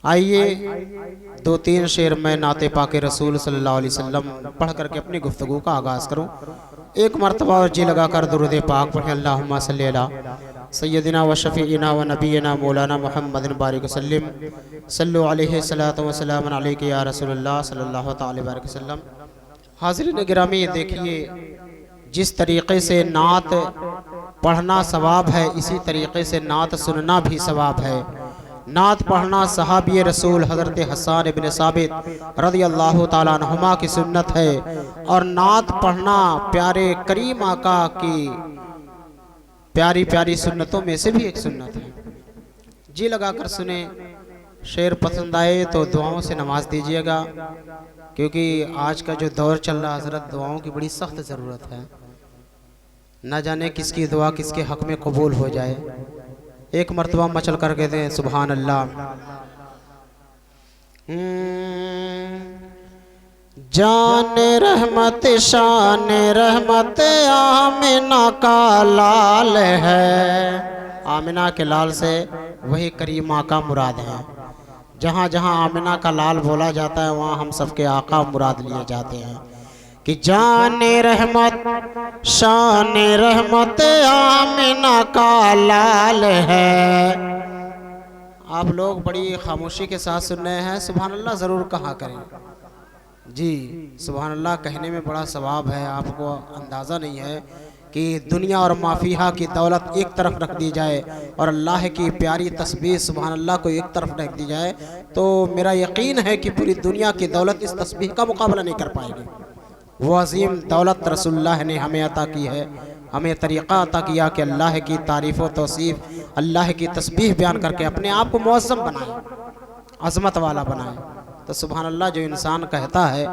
आइए दो तीन शेर में नाते पाके रसूल सल्लल्लाहु अलैहि वसल्लम पढ़ करके अपनी गुफ्तगू का आगाज़ करूं। एक मरतबा और जी लगा कर दुरूद पाक पढ़े। अल्लाहुम्मा सल्ली अला सय्यदिना व शफ़ीइना व नबीना मौलाना मुहम्मदिन बारिक वसल्लिम सल्लु अलैहि सलातु व सलाम अलैका या रसूलल्लाह सल्लल्लाहु तआला अलैहि वसल्लम। हाज़िरीन गिरामी, देखिए जिस तरीक़े से नात पढ़ना सवाब है, इसी तरीक़े से नात सुनना भी सवाब है। नात पढ़ना सहाबी रसूल हज़रत हसन इब्न साबित रज़ियल्लाहु ताला अन्हुमा की सुन्नत है, और नात पढ़ना प्यारे करीम आका की प्यारी प्यारी सुन्नतों में से भी एक सुन्नत है। जी लगाकर सुने। शेर पसंद आए तो दुआओं से नवाज दीजिएगा, क्योंकि आज का जो दौर चल रहा है हज़रत, दुआओं की बड़ी सख्त ज़रूरत है। न जाने किसकी दुआ किसके हक़ में कबूल हो जाए। एक मरतबा मचल कर कहते हैं सुभान अल्लाह। जान रहमत शान रहमत आमिना का लाल है। आमिना के लाल से वही करीम आका मुराद है। जहाँ जहाँ आमिना का लाल बोला जाता है वहाँ हम सबके आका मुराद लिए जाते हैं कि जान रहमत शान रहमत आमिना का लाल है। आप लोग बड़ी खामोशी के साथ सुन रहे हैं। सुभान अल्लाह ज़रूर कहा करें। जी, सुभान अल्लाह कहने में बड़ा सवाब है। आपको अंदाज़ा नहीं है कि दुनिया और माफिया की दौलत एक तरफ रख दी जाए और अल्लाह की प्यारी तस्बीह सुभान अल्लाह को एक तरफ रख दी जाए, तो मेरा यकीन है कि पूरी दुनिया की दौलत इस तस्बीह का मुकाबला नहीं कर पाएगी। वो अजीम दौलत रसूलुल्लाह ने हमें अता की है, हमें तरीक़ा अता किया कि अल्लाह की तारीफ़ व तौसीफ़, अल्लाह की तस्बीह बयान करके अपने आप को मुअज़्ज़म बनाए, अज़मत वाला बनाए। तो सुभान अल्लाह जो इंसान कहता है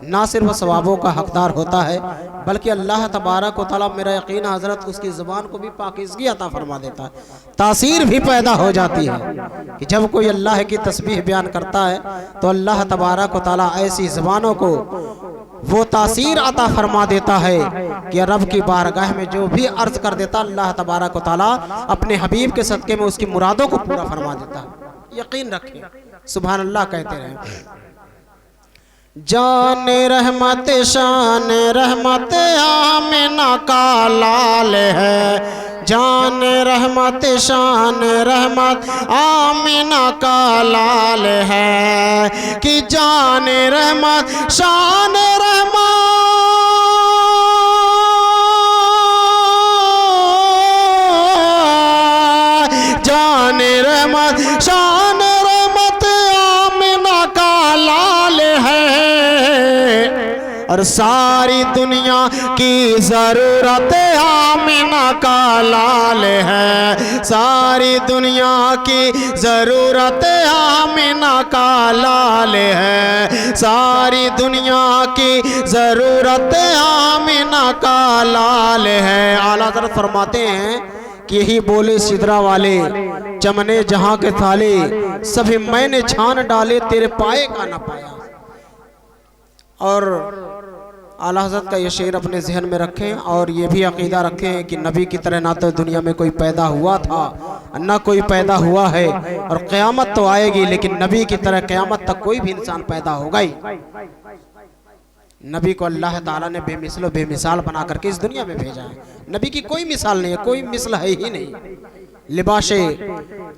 ना सिर्फ सवाबों का हकदार होता है, बल्कि अल्लाह तबारक व तआला, मेरा यकीन हज़रत, उसकी ज़ुबान को भी पाकीज़गी अता फरमा देता है। तासीर भी पैदा हो जाती है कि जब कोई अल्लाह की तस्बीह बयान करता है तो अल्लाह तबारक व तआला ऐसी ज़ुबानों को वो तासीर अता फरमा देता है कि रब की बारगाह में जो भी अर्ज कर देता, अल्लाह तबारक व तआला अपने हबीब के सदक़े में उसकी मुरादों को पूरा फरमा देता है। यकीन रखें, सुभान अल्लाह कहते रहें। जान रहमत शान रहमत आमिना का लाल है। जान रहमत शान रहमत आमिना का लाल है कि जान रहमत शान रहमत जान रहमत शान रहमत आमिना का लाल है, और सारी दुनिया की ज़रूरत आमिना का लाल है। सारी दुनिया की ज़रूरत आमिना का लाल है। सारी दुनिया की ज़रूरत आमिना का लाल है। आला हज़रत फरमाते हैं कि यही बोले सिदरा वाले, चमने जहाँ के थाले, सभी मैंने छान डाले तेरे पाए का न पाया। और आला हज़रत का ये शेर अपने जहन में रखें, और ये भी अकीदा रखें कि नबी की तरह ना तो दुनिया में कोई पैदा हुआ था, ना कोई पैदा हुआ है, और क़यामत तो आएगी, लेकिन नबी की तरह क़यामत तक कोई भी इंसान पैदा होगा ही। नबी को अल्लाह ताला ने बेमिसल बेमिसाल बना करके इस दुनिया में भेजा है। नबी की कोई मिसाल नहीं है, कोई मिसल है ही नहीं।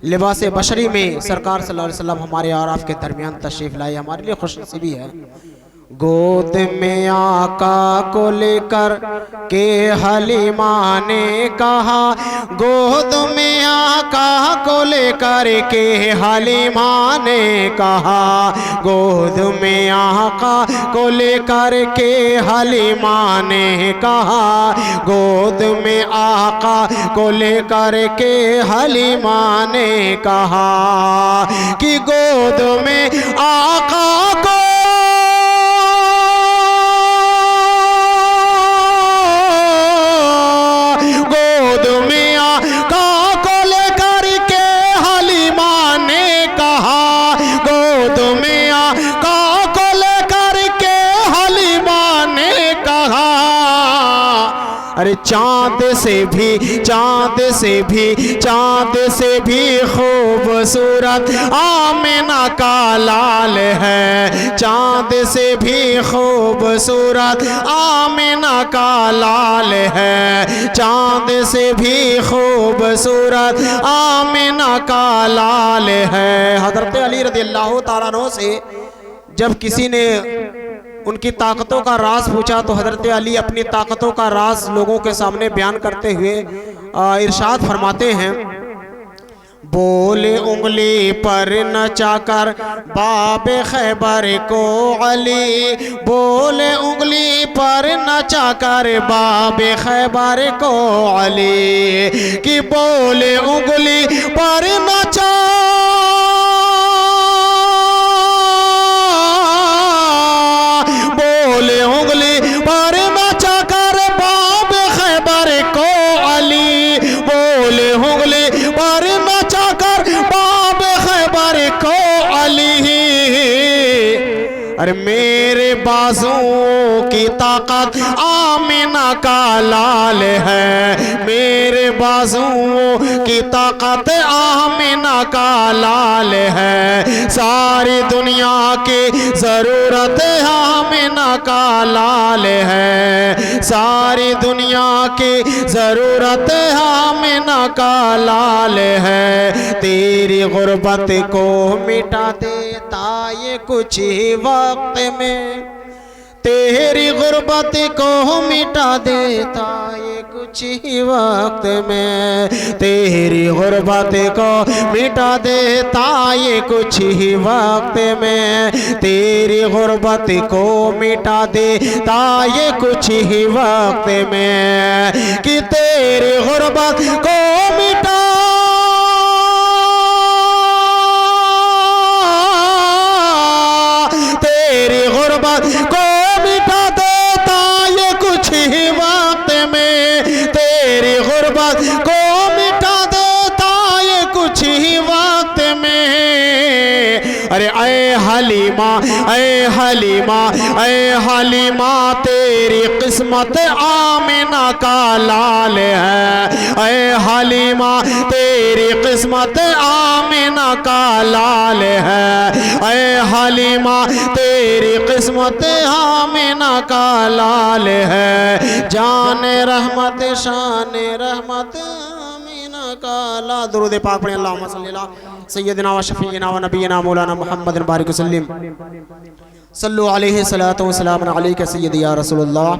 लिबासे बशरी में सरकार सल्लल्लाहु अलैहि वसल्लम हमारे आराफ के दरमियान तशरीफ़ लाए, हमारे लिए खुशनसीबी है। गोद में आका को लेकर के हलीमा ने कहा, गोद में आका को लेकर के हलीमा ने कहा, गोद में आका को लेकर के हलीमा ने कहा, गोद में आका को लेकर के हलीमा ने कहा कि गोद में आका को चांद से भी खूबसूरत आमिना का लाल है, चांद से भी खूबसूरत आमिना का लाल है, चांद से भी खूबसूरत आमिना का लाल है। हज़रत अली रज़ियल्लाहु ताला अन्हु से जब किसी ने उनकी ताकतों का राज पूछा तो हज़रत अली अपनी ताकतों का राज लोगों के सामने बयान करते हुए इरशाद फरमाते हैं, बोले उंगली पर नचाकर बाबे खैबर को अली, बोले उंगली पर नचाकर बाबे खैबर को अली, कि बोले उंगली पर नचा अरे मेरे बाजुओं की ताकत आमिना का लाल है, मेरे बाजुओं की ताकत आमिना का लाल है, सारी दुनिया की ज़रूरत आमिना का लाल है, सारी दुनिया की ज़रूरत आमिना का लाल है। तेरी गुर्बत को मिटा देता ये कुछ ही वक्त में, तेरी गुर्बत को मिटा देता ये कुछ ही वक्त में, तेरी गुर्बत को मिटा देता ये कुछ ही वक्त में, तेरी गुर्बत को मिटा देता ये कुछ ही वक्त में, कि तेरी गुर्बत को मिटा को मिटा देता ये कुछ ही वक्त में, तेरी गुर्बत को मिटा देता ये कुछ ही वक्त में। अरे ऐ हलीमा, ऐ हलीमा, ऐ हलीमा तेरी किस्मत आमिना का लाल है, ऐ हलीमा तेरी किस्मत आमिना का लाल है, ऐ हलीमा तेरी किस्मत आमिना का लाल है, जान रहमत शान रहमत आमिना का ला। दुरूद पाक पढ़ें, अल्लाहुम्मा सल्ली अला सय्यदिना व शफीना व नबीना मौलाना मुहम्मद बारिक वसल्लम सल्लु अलैहि सलातु व सलाम अलैका सय्यदी या रसूलुल्लाह,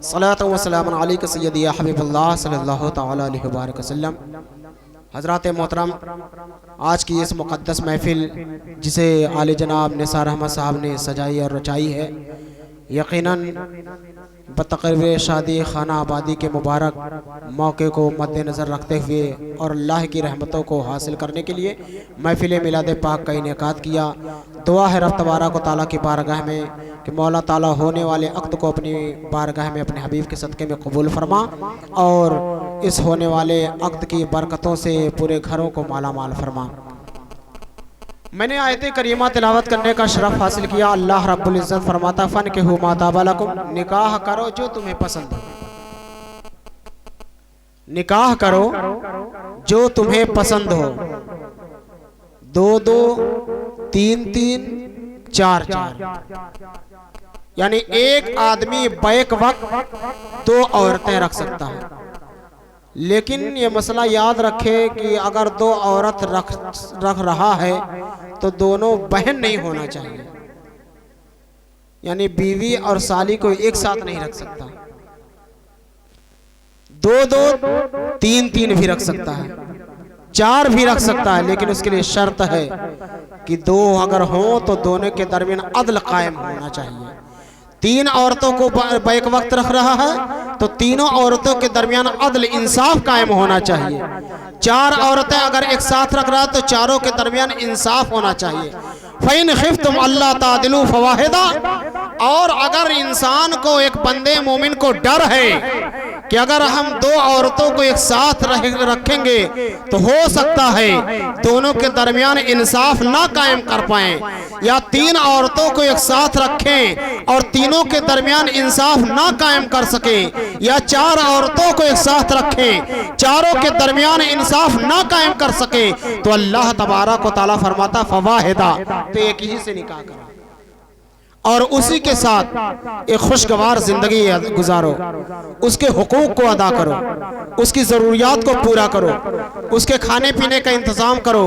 सलातु व सलाम अलैका सय्यदी या हबीबुल्लाह सल्लल्लाहु तआला अलैहि व बारिक वसल्लम। हज़रात मोहतरम, आज की इस मुक़द्दस महफ़िल जिसे आले जनाब निसार अहमद साहब ने सजाई और रचाई है, यकीनन बतक़रीब शादी खाना आबादी के मुबारक मौके को मद्देनज़र रखते हुए और अल्लाह की रहमतों को हासिल करने के लिए महफ़िल मिलाद पाक का इनेकाद किया। दुआ है रब तबारक व तआला की बारगाह में कि मौला ताला होने वाले अक़्द को अपनी बारगाह में अपने हबीब के सदक़े में कबूल फरमा और इस होने वाले अक़्द की बरकतों से पूरे घरों को माला माल फरमा। मैंने आयत करीमा तिलावत करने का शरफ हासिल किया। अल्लाह रब्बुल इज़्ज़त फरमाता फ़नकिहू मा ताबा लकुम, निकाह करो जो तुम्हें पसंद हो, निकाह करो जो तुम्हें पसंद हो, 2-2, 3-3, 4-4, यानी एक आदमी बैक वक्त 2 औरतें रख सकता है। लेकिन ये मसला याद रखे कि अगर 2 औरत रख रहा है तो दोनों बहन नहीं होना चाहिए, यानी बीवी और साली को एक साथ नहीं रख सकता। 2-2, 3-3 भी रख सकता है, 4 भी रख सकता है, लेकिन उसके लिए शर्त है कि 2 अगर हो तो दोनों के दरमियान अदल कायम होना चाहिए। 3 औरतों को बैक वक्त रख रहा है तो तीनों औरतों के दरमियान अदल इंसाफ कायम होना चाहिए। 4 औरतें अगर एक साथ रख रहा है तो चारों के दरमियान इंसाफ होना चाहिए। फ़इन खिफ्तुम अल्ला तादिलू फवाहिदा, और अगर इंसान को एक बंदे मोमिन को डर है कि अगर हम दो औरतों को एक साथ रखेंगे तो हो सकता है दोनों के दरमियान इंसाफ ना कायम कर पाएं, या तीन औरतों को एक साथ रखें और तीनों के दरमियान इंसाफ ना कायम कर सके, या चार औरतों को एक साथ रखें चारों के दरमियान इंसाफ ना कायम कर सके, तो अल्लाह तबारक व तआला फरमाता फवाहिदा, तो एक ही से निकाह करो और उसी के साथ एक खुशगवार जिंदगी गुजारो, उसके हुकूक को अदा करो, उसकी ज़रूरियात को पूरा करो, उसके खाने पीने का इंतज़ाम करो।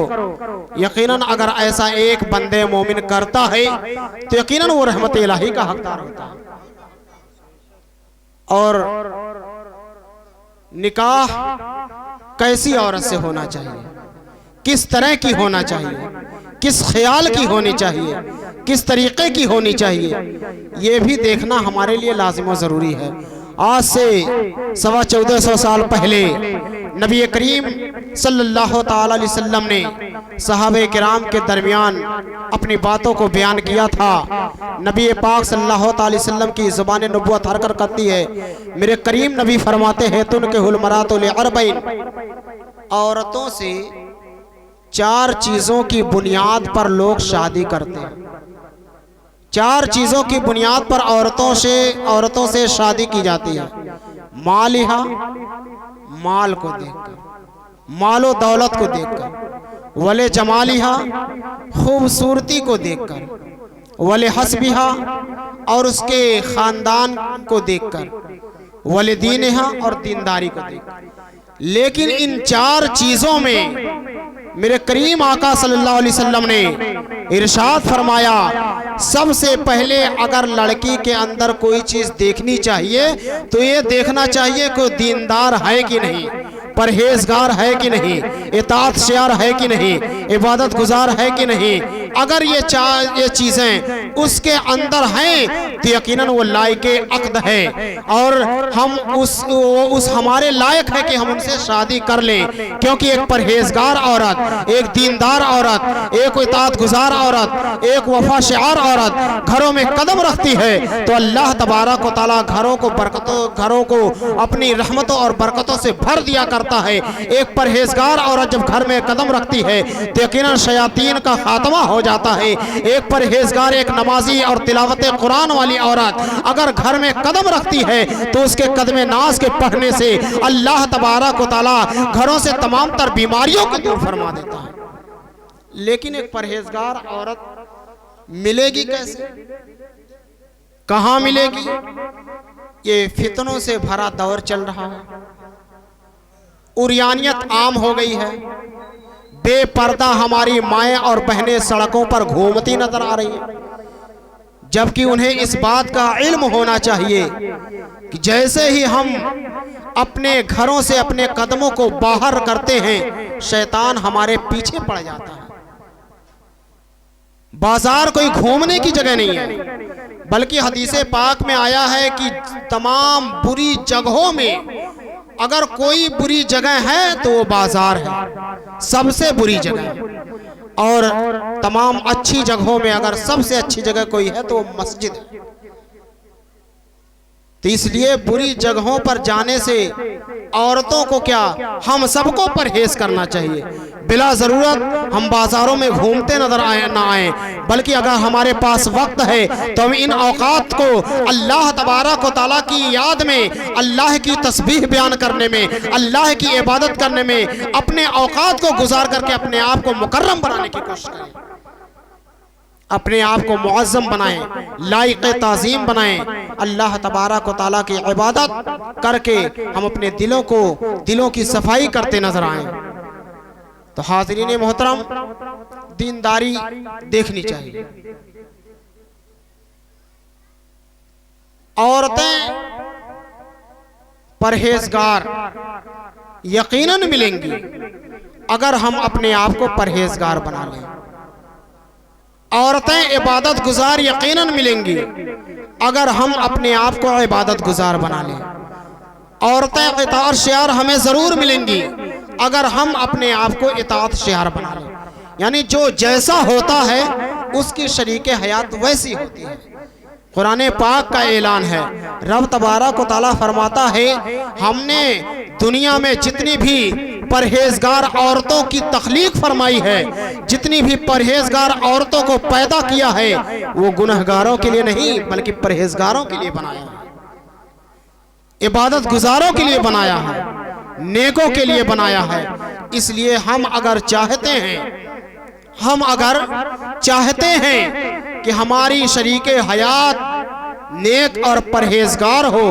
यकीनन अगर ऐसा एक बंदे मोमिन करता है तो यकीनन वो रहमत इलाही का हकदार होता है। और निकाह कैसी औरत से होना चाहिए, किस तरह की होना चाहिए, किस ख्याल की होनी चाहिए, किस तरीके की होनी चाहिए, ये भी देखना हमारे लिए लाजिम और ज़रूरी है। आज से 1450 साल पहले नबी करीम सल्लल्लाहु ताला अलैहि वसल्लम ने सहाबे किराम के दरमियान अपनी बातों को बयान किया था। नबी पाक सल्लल्लाहु ताला अलैहि वसल्लम की ज़ुबान नबुव्वत हरकत करती है। मेरे करीम नबी फरमाते हैं तुनकिहुल मरातु लिअरबईन, औरतों से चार चीज़ों की बुनियाद पर लोग शादी करते हैं। चार चीज़ों की बुनियाद पर औरतों से शादी की जाती है। मालिहा, माल को देखकर, मालो दौलत को देखकर, वले जमालिहा, खूबसूरती को देखकर, वले हस्बिहा, और उसके ख़ानदान को देखकर, वले दीनहा, और दीनदारी को देखकर। लेकिन इन चार चीज़ों में मेरे करीम आका सल्लल्लाहु अलैहि वसल्लम ने इरशाद फरमाया, सबसे पहले अगर लड़की के अंदर कोई चीज़ देखनी चाहिए तो ये देखना चाहिए कि दीनदार है कि नहीं, परहेजगार है कि नहीं, इताअतशयार है कि नहीं, इबादत गुजार है कि नहीं। अगर ये चीज़ें उसके अंदर हैं तो यकीनन वो लायके अक़्द है और हम उस हमारे लायक है कि हम उनसे शादी कर लें। क्योंकि एक परहेजगार औरत, एक दीनदार औरत, एक इताअत गुजार औरत, एक वफाशयार औरत घरों में कदम रखती है तो अल्लाह तबारक व तआला घरों को अपनी रहमतों और बरकतों से भर दिया करता है। एक परहेजगार औरत जब घर में कदम रखती है तो यकीनन शयातीन का खात्मा हो जाता है। एक परहेजगार, एक नमाजी और तिलावत कुरान वाली औरत अगर घर में कदम रखती है तो उसके कदमे नाज के पढ़ने से अल्लाह तबारक व तआला घरों से तमाम तर बीमारियों को दूर फरमा देता है। लेकिन एक परहेजगार औरत मिलेगी कैसे, कहाँ मिलेगी? ये फितनों से भरा दौर चल रहा है, उरियानियत आम हो गई है, बेपर्दा हमारी माएँ और बहनें सड़कों पर घूमती नजर आ रही हैं, जबकि उन्हें इस बात का इल्म होना चाहिए कि जैसे ही हम अपने घरों से अपने कदमों को बाहर करते हैं शैतान हमारे पीछे पड़ जाता है। बाजार कोई घूमने की जगह नहीं है, बल्कि हदीसे पाक में आया है कि तमाम बुरी जगहों में अगर कोई बुरी जगह है तो वो बाजार है, सबसे बुरी जगह। और तमाम अच्छी जगहों में अगर सबसे अच्छी जगह कोई है तो वो मस्जिद है। तो इसलिए बुरी जगहों पर जाने से औरतों को क्या, हम सबको परहेज करना चाहिए। बिला ज़रूरत हम बाज़ारों में घूमते नजर ना आए, बल्कि अगर हमारे पास वक्त है तो हम इन औकात को अल्लाह तबारक व तआला की याद में, अल्लाह की तस्बीह बयान करने में, अल्लाह की इबादत करने में अपने औकात को गुजार करके अपने आप को मुकर्रम बनाने की कोशिश करें, अपने आप को मुअज़्ज़म बनाएं, लायक ताज़ीम बनाएं। अल्लाह तबारक व तआला की इबादत करके हम अपने दिलों की सफाई करते नजर आएं। तो हाज़रीन मोहतरम, दीनदारी देखनी चाहिए। औरतें परहेजगार यकीनन मिलेंगी अगर हम अपने आप को परहेजगार बना लें। औरतें इबादत गुजार यकीनन मिलेंगी अगर हम अपने आप को इबादत गुजार बना लें। औरतें इताअत शयार हमें ज़रूर मिलेंगी अगर हम अपने आप को इताअत शयार बना लें। यानी जो जैसा होता है उसकी शरीके हयात वैसी होती है। कुरान पाक का ऐलान है। रब तबारक व तआला फरमाता है, हमने दुनिया में जितनी भी परहेजगार औरतों की तख्लीक फरमाई है, जितनी भी परहेजगार औरतों को पैदा किया है, वो गुनहगारों के लिए नहीं बल्कि परहेजगारों के लिए बनाया है, इबादत गुजारों के लिए बनाया है, नेकों के लिए बनाया है। इसलिए हम अगर चाहते हैं कि हमारी शरीके हयात नेक और परहेजगार हो,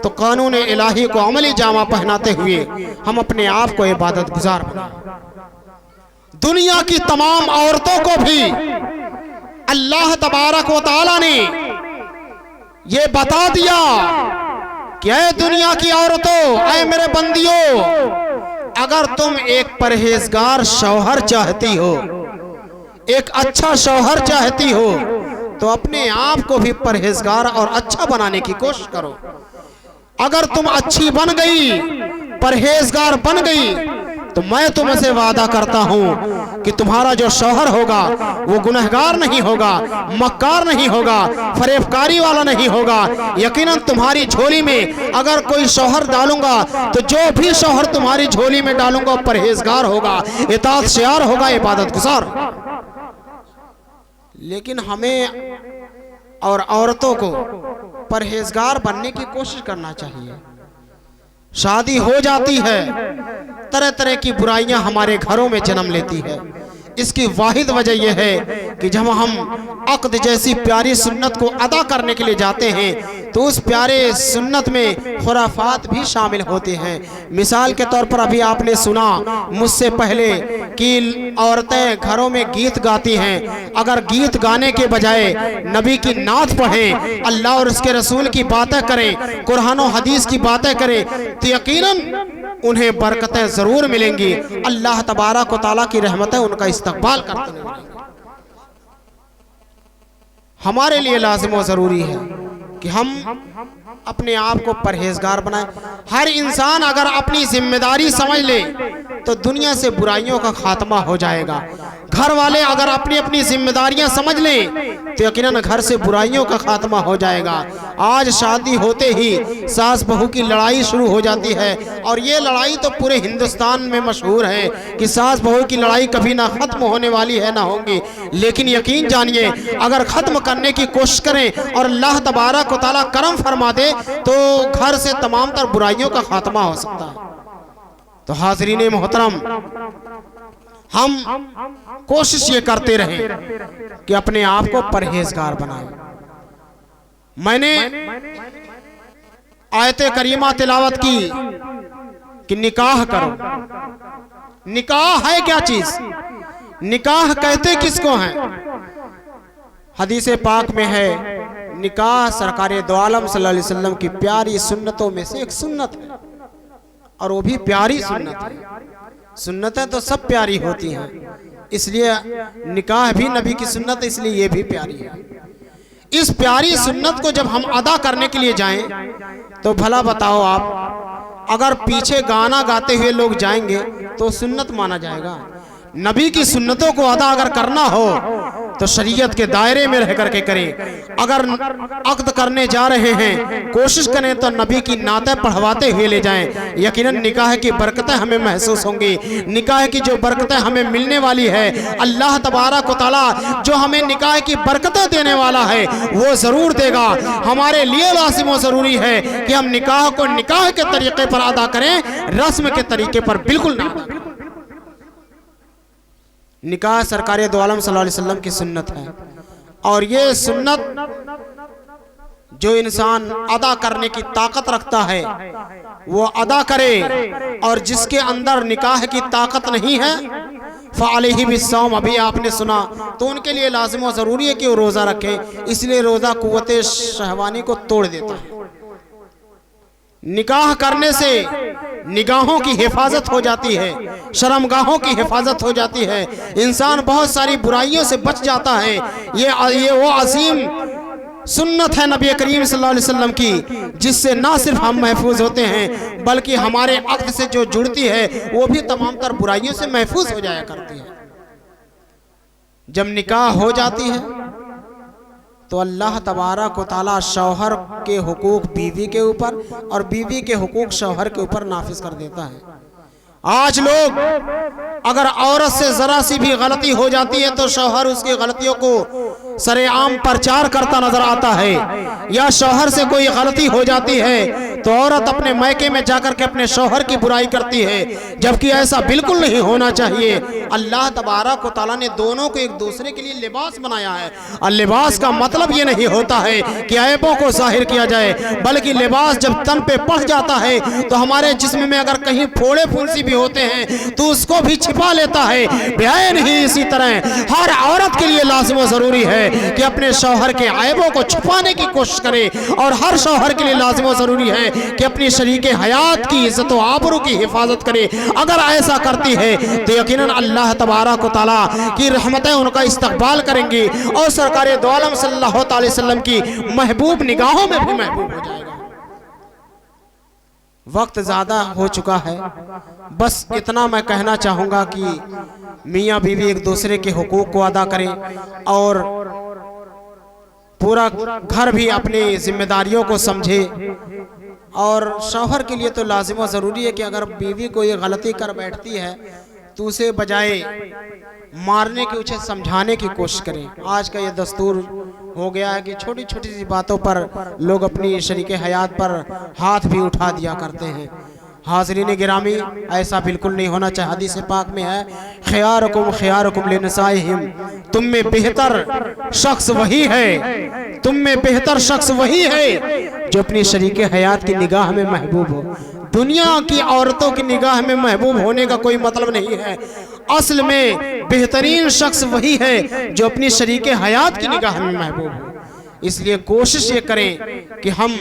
तो कानून इलाही को अमली जामा पहनाते हुए हम अपने आप को इबादत गुजार बनाएं। दुनिया की तमाम औरतों को भी अल्लाह तबारक व तआला ने ये बता दिया कि ऐ दुनिया की औरतों, ऐ मेरे बंदियों, अगर तुम एक परहेजगार शौहर चाहती हो, एक अच्छा शौहर चाहती हो, तो अपने आप को भी परहेजगार और अच्छा बनाने की कोशिश करो। अगर तुम अच्छी बन गई, परहेजगार बन गई, तो मैं तुमसे वादा करता हूं कि तुम्हारा जो शौहर होगा वो गुनहगार नहीं होगा, मक्कार नहीं होगा, फरेबकारी वाला नहीं होगा। यकीनन तुम्हारी झोली में अगर कोई शौहर डालूंगा तो जो भी शौहर तुम्हारी झोली में डालूंगा परहेजगार होगा, इताअतशार होगा, इबादत गुजार। लेकिन हमें और औरतों को परहेजगार बनने की कोशिश करना चाहिए। शादी हो जाती है, तरह तरह की बुराइयां हमारे घरों में जन्म लेती है। इसकी वाहिद वजह यह है कि जब हम अक़्द जैसी प्यारी सुन्नत को अदा करने के लिए जाते हैं तो उस प्यारे सुन्नत में खुराफात भी शामिल होते हैं। मिसाल के तौर पर अभी आपने सुना मुझसे पहले कि औरतें घरों में गीत गाती हैं। अगर गीत गाने के बजाय नबी की नात पढ़ें, अल्लाह और उसके रसूल की बातें करें, कुरान और हदीस की बातें करें, तो यकीनन उन्हें बरकतें जरूर मिलेंगी। अल्लाह तबारक व तआला की रहमतें उनका इस्तकबाल करते रहेंगे। हमारे लिए लाजिम व जरूरी है कि हम अपने आप को परहेजगार बनाएं। हर इंसान अगर अपनी जिम्मेदारी समझ ले तो दुनिया से बुराइयों का खात्मा हो जाएगा। घर वाले अगर अपनी अपनी जिम्मेदारियां समझ लें तो यकीनन घर से बुराइयों का खात्मा हो जाएगा। आज शादी होते ही सास बहू की लड़ाई शुरू हो जाती है, और ये लड़ाई तो पूरे हिंदुस्तान में मशहूर है कि सास बहू की लड़ाई कभी ना खत्म होने वाली है ना होंगी। लेकिन यकीन जानिए, अगर खत्म करने की कोशिश करें और अल्लाह तबारक व तआला करम फरमा दे तो घर से तमाम तर बुराइयों का खात्मा हो सकता है। तो हाज़रीन मोहतरम, हम कोशिश ये करते रहें कि अपने आप को परहेजगार बनाएं। मैंने आयत करीमा तिलावत की कि निकाह करो। निकाह है क्या चीज? निकाह कहते किसको हैं? हदीस पाक में है, निकाह सरकार दो आलम सल्लल्लाहु अलैहि वसल्लम की प्यारी सुन्नतों में से एक सुन्नत है, और वो भी प्यारी सुन्नत है। सुन्नतें तो सब प्यारी होती हैं, इसलिए निकाह भी नबी की सुन्नत, इसलिए ये भी प्यारी है। इस प्यारी सुन्नत को जब हम अदा करने के लिए जाएं तो भला बताओ आप, अगर पीछे गाना गाते हुए लोग जाएंगे तो सुन्नत माना जाएगा? नबी की सुन्नतों को अदा अगर करना हो तो शरीयत के दायरे में रह करके करें। अगर अक़्द करने जा रहे हैं, कोशिश करें तो नबी की नातें पढ़वाते हुए ले जाएं। यकीनन निकाह की बरकतें हमें महसूस होंगी। निकाह की जो बरकतें हमें मिलने वाली है, अल्लाह तबारक व तआला जो हमें निकाह की बरकतें देने वाला है वो ज़रूर देगा। हमारे लिए लाज़िम व ज़रूरी है कि हम निकाह को निकाह के तरीके पर अदा करें, रस्म के तरीके पर बिल्कुल ना अदा करें। निकाह सरकार दो आलम सल्लल्लाहु अलैहि वसल्लम की सुन्नत है, और ये सुन्नत जो इंसान अदा करने की ताकत रखता है वो अदा करे, और जिसके अंदर निकाह की ताकत नहीं है फ़अलैहि बिस्सौम, अभी आपने सुना, तो उनके लिए लाज़िम व ज़रूरी है कि वो रोज़ा रखे। इसलिए रोज़ा कुव्वते शहवानी को तोड़ देता है। निकाह करने से निगाहों की हिफाजत हो जाती है, शर्मगाहों की हिफाजत हो जाती है, इंसान बहुत सारी बुराइयों से बच जाता है। ये वो अजीम सुन्नत है नबी करीम सल्लल्लाहु अलैहि वसल्लम की, जिससे ना सिर्फ हम महफूज होते हैं बल्कि हमारे अक़्द से जो जुड़ती है वो भी तमाम तर बुराइयों से महफूज हो जाया करती है। जब निकाह हो जाती है तो अल्लाह तबारक व तआला शौहर के हुकूक बीवी के ऊपर और बीवी के हुकूक शौहर के ऊपर नाफिज कर देता है। आज लोग अगर औरत से जरा सी भी गलती हो जाती है तो शौहर उसकी गलतियों को सरेआम प्रचार करता नजर आता है, या शौहर से कोई गलती हो जाती है तो औरत अपने मैके में जाकर के अपने शौहर की बुराई करती है, जबकि ऐसा बिल्कुल नहीं होना चाहिए। अल्लाह तबारक व तआला ने दोनों को एक दूसरे के लिए लिबास बनाया है, और लिबास का मतलब ये नहीं होता है कि ऐबों को जाहिर किया जाए, बल्कि लिबास जब तन पे पड़ जाता है तो हमारे जिस्म में अगर कहीं फोड़े फुंसी भी होते हैं तो उसको भी छिपा लेता है। ब्याह नहीं, इसी तरह हर औरत के लिए लाजिम व जरूरी है कि अपने शौहर के ऐबों को छुपाने की कोशिश करे, और हर शौहर के लिए लाजिम व जरूरी है कि अपनी शरीके हयात की इज्जत व आबरू की हिफाजत करे। अगर ऐसा करती है तो यकीनन अल्लाह तबारक व तआला की रहमतें उनका इस्तकबाल करेंगी और सरकार दो आलम सल्लल्लाहु अलैहि वसल्लम की महबूब निगाहों में भी महबूब हो जाएगा। वक्त ज़्यादा हो चुका है, बस इतना मैं कहना चाहूँगा कि मियाँ बीवी एक दूसरे के हुकूक को अदा करें और पूरा घर भी अपनी जिम्मेदारियों को समझे। और शौहर के लिए तो लाजिम व ज़रूरी है कि अगर बीवी कोई गलती कर बैठती है तो उसे बजाय मारने की उसे समझाने की कोशिश करें। आज का ये दस्तूर हो गया है कि छोटी छोटी सी बातों पर लोग अपनी शरीके हयात पर हाथ भी उठा दिया करते हैं। हाज़रीन गिरामी, ऐसा बिल्कुल नहीं होना चाहिए। हदीस पाक में है, खयारुकुम लिनिसाइहिम, तुम में बेहतर शख्स वही है, तुम में बेहतर शख्स वही है जो अपनी शरीके हयात की निगाह में महबूब हो। दुनिया की औरतों की निगाह में महबूब होने का कोई मतलब नहीं है। असल में बेहतरीन शख्स वही है जो अपनी शरीके हयात की निगाह में महबूब हो। इसलिए कोशिश ये करें कि हम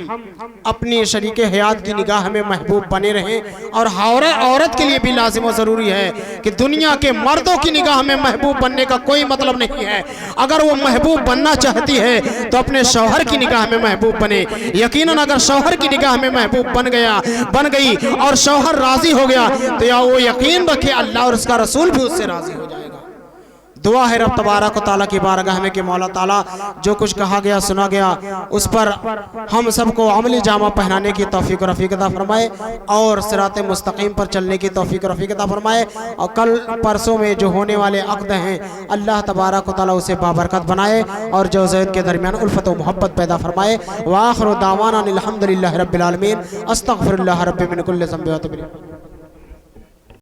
अपनी शरीके हयात की निगाह में महबूब बने रहें। और औरत के लिए भी लाजिम व ज़रूरी है कि दुनिया के मर्दों की निगाह में महबूब बनने का कोई मतलब नहीं है। अगर वो महबूब बनना चाहती है तो अपने शौहर की निगाह में महबूब बने। यकीनन अगर शौहर की निगाह में महबूब बन गई और शौहर राजी हो गया तो या वो यकीन रखे अल्लाह और उसका रसूल भी उससे राजी हो जाएगा। दुआ है रब तबारक व तआला की बारगाह में कि मौला ताला जो कुछ कहा गया सुना गया उस पर हम सबको अमली जामा पहनाने की तौफीक रफ़ीक अता फरमाए और सिराते मुस्तकीम पर चलने की तौफीक रफ़ीक अता फरमाए। और कल परसों में जो होने वाले अक़द हैं अल्लाह तबारक व तआला उसे बाबरकत बनाए और जो ज़ैद के दरमियान उल्फत व मोहब्बत पैदा फरमाए। व आखिरु दावाना अनिल हम्दुलिल्लाहि रब्बिल आलमीन, अस्तग़फिरुल्लाह रब्बी मिन कुल्लि ज़ंबि व अतूबु इलैह।